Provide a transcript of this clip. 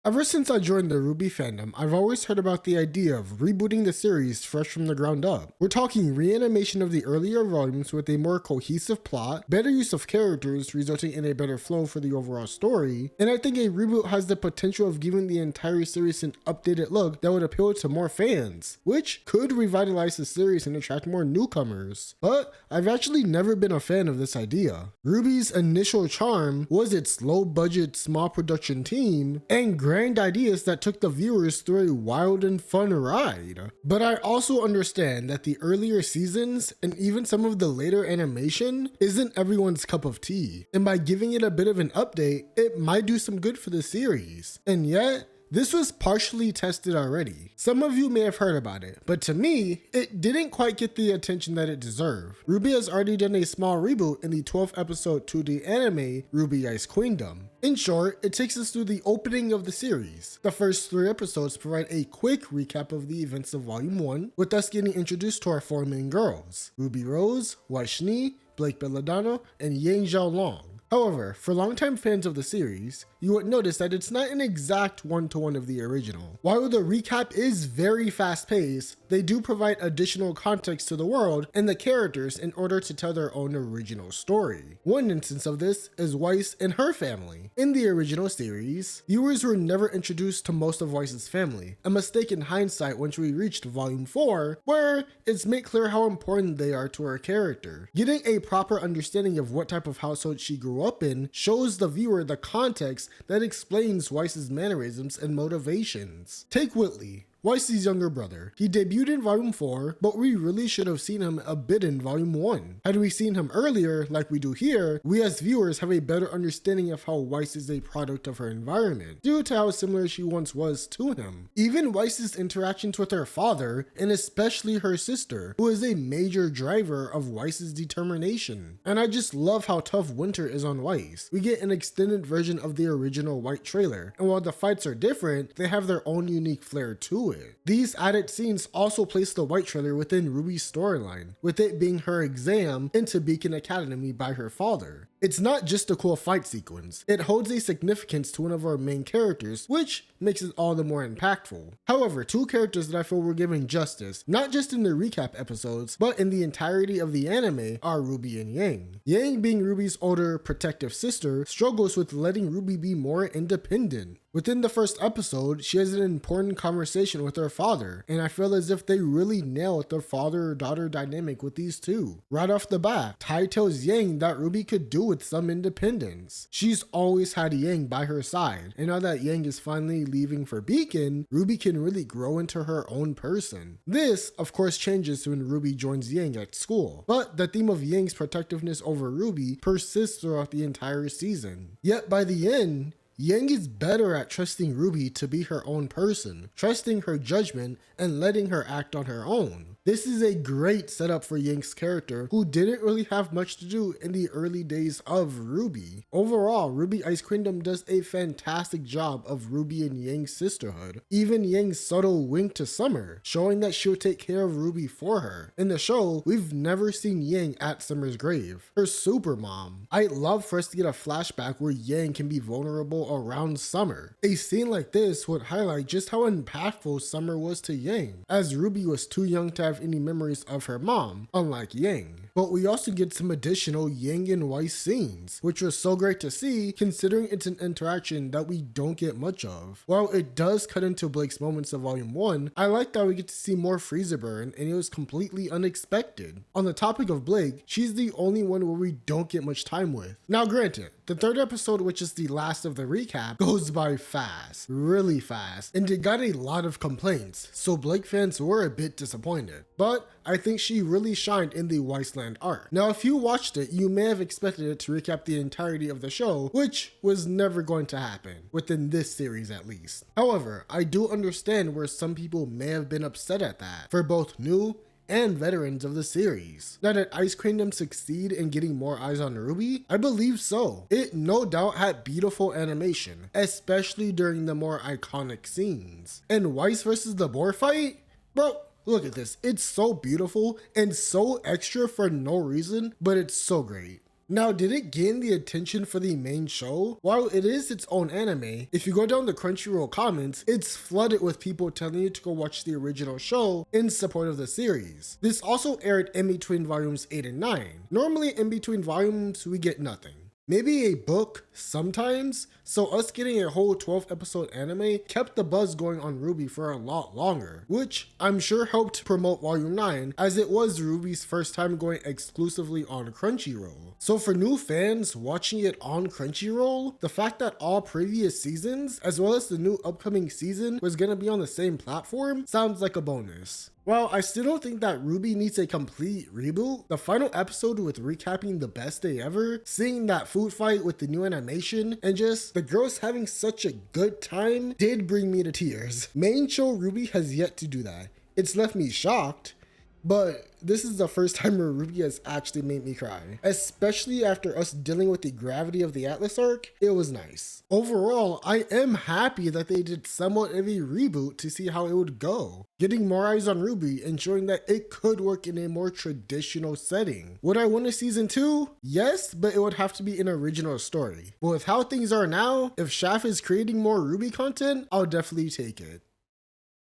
Ever since I joined the RWBY fandom, I've always heard about the idea of rebooting the series fresh from the ground up. We're talking reanimation of the earlier volumes with a more cohesive plot, better use of characters resulting in a better flow for the overall story, and I think a reboot has the potential of giving the entire series an updated look that would appeal to more fans, which could revitalize the series and attract more newcomers. But I've actually never been a fan of this idea. RWBY's initial charm was its low-budget, small production team, and grand ideas that took the viewers through a wild and fun ride. But I also understand that the earlier seasons and even some of the later animation isn't everyone's cup of tea, and by giving it a bit of an update, it might do some good for the series. And yet, this was partially tested already. Some of you may have heard about it, but to me, it didn't quite get the attention that it deserved. RWBY has already done a small reboot in the 12th episode 2D anime, RWBY Ice Queendom. In short, it takes us through the opening of the series. The first 3 episodes provide a quick recap of the events of Volume 1, with us getting introduced to our 4 main girls, Ruby Rose, Waishni, Blake Belladonna, and Yang Xiaolong. However, for longtime fans of the series, you would notice that it's not an exact one-to-one of the original. While the recap is very fast-paced, they do provide additional context to the world and the characters in order to tell their own original story. One instance of this is Weiss and her family. In the original series, viewers were never introduced to most of Weiss's family, a mistake in hindsight once we reached Volume 4, where it's made clear how important they are to her character. Getting a proper understanding of what type of household she grew up in shows the viewer the context that explains Weiss's mannerisms and motivations. Take Whitley, Weiss's younger brother. He debuted in Volume 4, but we really should have seen him a bit in Volume 1. Had we seen him earlier, like we do here, we as viewers have a better understanding of how Weiss is a product of her environment, due to how similar she once was to him. Even Weiss's interactions with her father, and especially her sister, who is a major driver of Weiss's determination. And I just love how tough Winter is on Weiss. We get an extended version of the original White trailer, and while the fights are different, they have their own unique flair to it. These added scenes also place the White trailer within Ruby's storyline, with it being her exam into Beacon Academy by her father. It's not just a cool fight sequence, it holds a significance to one of our main characters, which makes it all the more impactful. However, 2 characters that I feel were given justice, not just in the recap episodes, but in the entirety of the anime, are RWBY and Yang. Yang, being RWBY's older, protective sister, struggles with letting RWBY be more independent. Within the first episode, she has an important conversation with her father, and I feel as if they really nailed the father-daughter dynamic with these two. Right off the bat, Tai tells Yang that RWBY could do with some independence. She's always had Yang by her side, and now that Yang is finally leaving for Beacon, RWBY can really grow into her own person. This, of course, changes when RWBY joins Yang at school, but the theme of Yang's protectiveness over RWBY persists throughout the entire season. Yet by the end, Yang is better at trusting RWBY to be her own person, trusting her judgment, and letting her act on her own. This is a great setup for Yang's character, who didn't really have much to do in the early days of RWBY. Overall, RWBY Ice Queendom does a fantastic job of RWBY and Yang's sisterhood. Even Yang's subtle wink to Summer, showing that she'll take care of RWBY for her. In the show, we've never seen Yang at Summer's grave, her super mom. I'd love for us to get a flashback where Yang can be vulnerable around Summer. A scene like this would highlight just how impactful Summer was to Yang, as RWBY was too young to have any memories of her mom, unlike Yang. But we also get some additional Yang and Weiss scenes, which was so great to see considering it's an interaction that we don't get much of. While it does cut into Blake's moments of Volume 1, I like that we get to see more Frieza burn, and it was completely unexpected. On the topic of Blake, she's the only one where we don't get much time with. Now granted, the 3rd episode, which is the last of the recap, goes by fast, really fast, and it got a lot of complaints, so Blake fans were a bit disappointed. But I think she really shined in the Wasteland arc. Now if you watched it, you may have expected it to recap the entirety of the show, which was never going to happen, within this series at least. However, I do understand where some people may have been upset at that, for both new and veterans of the series. Now did Ice Queendom succeed in getting more eyes on RWBY? I believe so. It no doubt had beautiful animation, especially during the more iconic scenes. And Weiss versus the boar fight? Bro, look at this. It's so beautiful and so extra for no reason, but it's so great. Now, did it gain the attention for the main show? While it is its own anime, if you go down the Crunchyroll comments, it's flooded with people telling you to go watch the original show in support of the series. This also aired in between volumes 8 and 9. Normally in between volumes, we get nothing. Maybe a book sometimes, so us getting a whole 12 episode anime kept the buzz going on RWBY for a lot longer, which I'm sure helped promote Volume 9 as it was RWBY's first time going exclusively on Crunchyroll. So for new fans watching it on Crunchyroll, the fact that all previous seasons as well as the new upcoming season was gonna be on the same platform sounds like a bonus. While I still don't think that RWBY needs a complete reboot, the final episode with recapping the best day ever, seeing that food fight with the new animation, and just the girls having such a good time did bring me to tears. Main show RWBY has yet to do that. It's left me shocked, but this is the first time where RWBY has actually made me cry. Especially after us dealing with the gravity of the Atlas arc, it was nice. Overall, I am happy that they did somewhat of a reboot to see how it would go. Getting more eyes on RWBY and showing that it could work in a more traditional setting. Would I want a season 2? Yes, but it would have to be an original story. But with how things are now, if Shaft is creating more RWBY content, I'll definitely take it.